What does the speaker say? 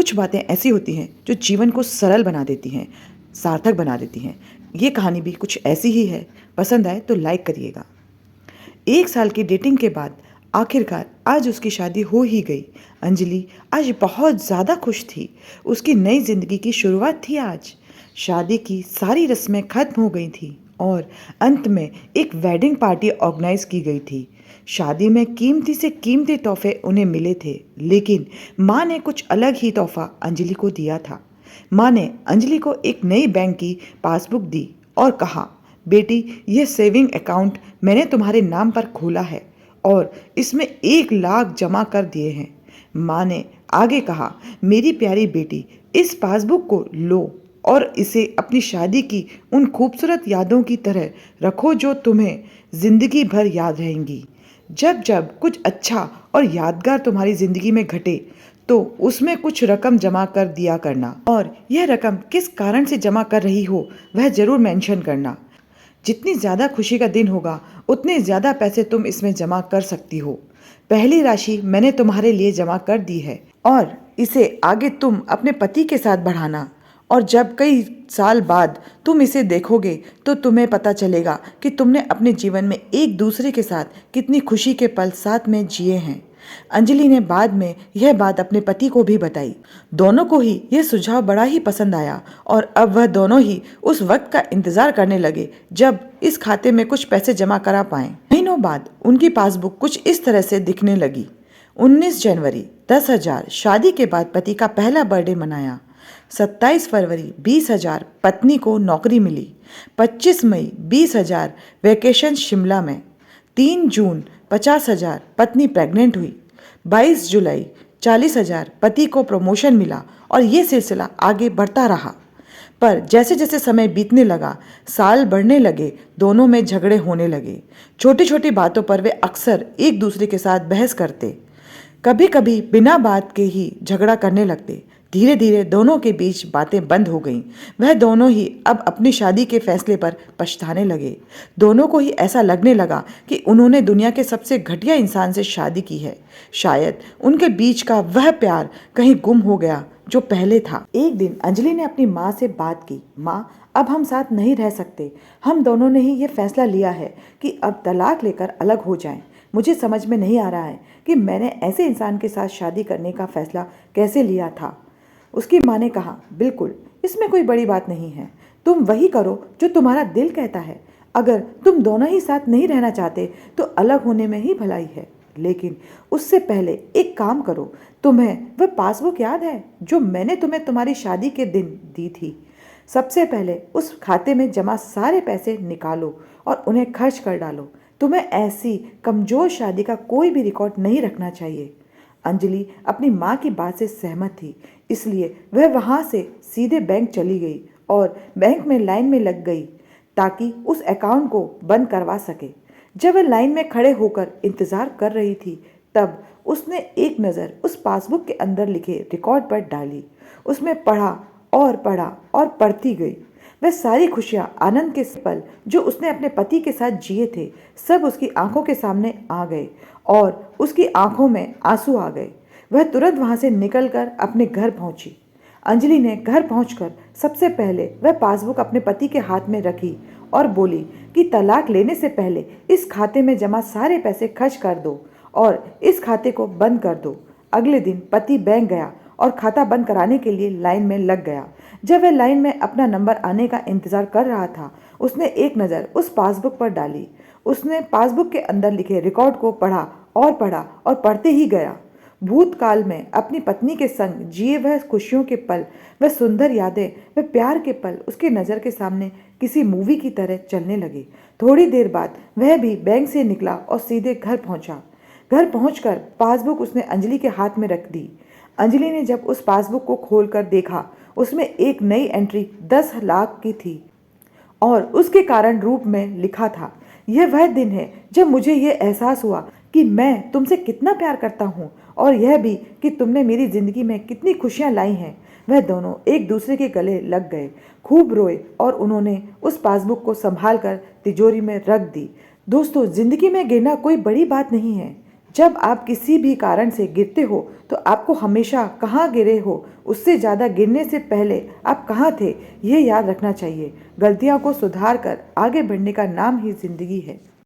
कुछ बातें ऐसी होती हैं जो जीवन को सरल बना देती हैं, सार्थक बना देती हैं। ये कहानी भी कुछ ऐसी ही है। पसंद आए तो लाइक करिएगा। 1 साल की डेटिंग के बाद आखिरकार आज उसकी शादी हो ही गई। अंजलि आज बहुत ज़्यादा खुश थी। उसकी नई जिंदगी की शुरुआत थी आज। शादी की सारी रस्में खत्म हो गई थी और अंत में एक वेडिंग पार्टी ऑर्गेनाइज की गई थी। शादी में कीमती से कीमती तोहफे उन्हें मिले थे, लेकिन माँ ने कुछ अलग ही तोहफा अंजलि को दिया था। माँ ने अंजलि को एक नई बैंक की पासबुक दी और कहा, बेटी, यह सेविंग अकाउंट मैंने तुम्हारे नाम पर खोला है और इसमें 1 लाख जमा कर दिए हैं। माँ ने आगे कहा, मेरी प्यारी बेटी, इस पासबुक को लो और इसे अपनी शादी की उन खूबसूरत यादों की तरह रखो जो तुम्हें जिंदगी भर याद रहेंगी। जब जब कुछ अच्छा और यादगार तुम्हारी जिंदगी में घटे तो उसमें कुछ रकम जमा कर दिया करना, और यह रकम किस कारण से जमा कर रही हो वह जरूर मेंशन करना। जितनी ज़्यादा खुशी का दिन होगा उतने ज़्यादा पैसे तुम इसमें जमा कर सकती हो। पहली राशि मैंने तुम्हारे लिए जमा कर दी है और इसे आगे तुम अपने पति के साथ बढ़ाना, और जब कई साल बाद तुम इसे देखोगे तो तुम्हें पता चलेगा कि तुमने अपने जीवन में एक दूसरे के साथ कितनी खुशी के पल साथ में जिए हैं। अंजलि ने बाद में यह बात अपने पति को भी बताई। दोनों को ही यह सुझाव बड़ा ही पसंद आया और अब वह दोनों ही उस वक्त का इंतजार करने लगे जब इस खाते में कुछ पैसे जमा करा पाएं। महीनों बाद उनकी पासबुक कुछ इस तरह से दिखने लगी। 19 जनवरी 10,000 शादी के बाद पति का पहला बर्थडे मनाया। 27 फरवरी 20,000 पत्नी को नौकरी मिली। 25 मई 20,000 वैकेशन शिमला में। 3 जून 50,000 पत्नी प्रेग्नेंट हुई। 22 जुलाई 40,000 पति को प्रमोशन मिला और ये सिलसिला आगे बढ़ता रहा। पर जैसे जैसे समय बीतने लगा, साल बढ़ने लगे, दोनों में झगड़े होने लगे। छोटी छोटी बातों पर वे अक्सर एक दूसरे के साथ बहस करते, कभी कभी बिना बात के ही झगड़ा करने लगते। धीरे धीरे दोनों के बीच बातें बंद हो गईं। वह दोनों ही अब अपनी शादी के फैसले पर पछताने लगे। दोनों को ही ऐसा लगने लगा कि उन्होंने दुनिया के सबसे घटिया इंसान से शादी की है। शायद उनके बीच का वह प्यार कहीं गुम हो गया जो पहले था। एक दिन अंजलि ने अपनी माँ से बात की। माँ, अब हम साथ नहीं रह सकते। हम दोनों ने ही ये फैसला लिया है कि अब तलाक लेकर अलग हो जाएं। मुझे समझ में नहीं आ रहा है कि मैंने ऐसे इंसान के साथ शादी करने का फैसला कैसे लिया था। उसकी माँ ने कहा, बिल्कुल, इसमें कोई बड़ी बात नहीं है। तुम वही करो जो तुम्हारा दिल कहता है। अगर तुम दोनों ही साथ नहीं रहना चाहते तो अलग होने में ही भलाई है, लेकिन उससे पहले एक काम करो। तुम्हें वह पासबुक याद है जो मैंने तुम्हें तुम्हारी शादी के दिन दी थी? सबसे पहले उस खाते में जमा सारे पैसे निकालो और उन्हें खर्च कर डालो। तुम्हें ऐसी कमजोर शादी का कोई भी रिकॉर्ड नहीं रखना चाहिए। अंजलि अपनी माँ की बात से सहमत थी, इसलिए वह वहाँ से सीधे बैंक चली गई और बैंक में लाइन में लग गई ताकि उस अकाउंट को बंद करवा सके। जब वह लाइन में खड़े होकर इंतज़ार कर रही थी तब उसने एक नज़र उस पासबुक के अंदर लिखे रिकॉर्ड पर डाली। उसमें पढ़ा और पढ़ती गई। वह सारी खुशियाँ, आनंद के पल जो उसने अपने पति के साथ जिए थे, सब उसकी आंखों के सामने आ गए और उसकी आंखों में आंसू आ गए। वह तुरंत वहां से निकलकर अपने घर पहुंची। अंजलि ने घर पहुंचकर सबसे पहले वह पासबुक अपने पति के हाथ में रखी और बोली कि तलाक लेने से पहले इस खाते में जमा सारे पैसे खर्च कर दो और इस खाते को बंद कर दो। अगले दिन पति बैंक गया और खाता बंद कराने के लिए लाइन में लग गया। जब वह लाइन में अपना नंबर आने का इंतजार कर रहा था, उसने एक नज़र उस पासबुक पर डाली। उसने पासबुक के अंदर लिखे रिकॉर्ड को पढ़ा और पढ़ते ही गया। भूतकाल में अपनी पत्नी के संग जिए वह खुशियों के पल, वह सुंदर यादें, वह प्यार के पल उसकी नज़र के सामने किसी मूवी की तरह चलने लगे। थोड़ी देर बाद वह भी बैंक से निकला और सीधे घर पहुंचा। घर पहुंचकर पासबुक उसने अंजलि के हाथ में रख दी। अंजलि ने जब उस पासबुक को खोलकर देखा, उसमें एक नई एंट्री 10 लाख की थी और उसके कारण रूप में लिखा था, यह वह दिन है जब मुझे यह एहसास हुआ कि मैं तुमसे कितना प्यार करता हूँ और यह भी कि तुमने मेरी जिंदगी में कितनी खुशियाँ लाई हैं। वह दोनों एक दूसरे के गले लग गए, खूब रोए और उन्होंने उस पासबुक को संभाल कर तिजोरी में रख दी। दोस्तों, जिंदगी में गिरना कोई बड़ी बात नहीं है। जब आप किसी भी कारण से गिरते हो तो आपको हमेशा कहाँ गिरे हो उससे ज़्यादा गिरने से पहले आप कहाँ थे ये याद रखना चाहिए। गलतियों को सुधार कर आगे बढ़ने का नाम ही जिंदगी है।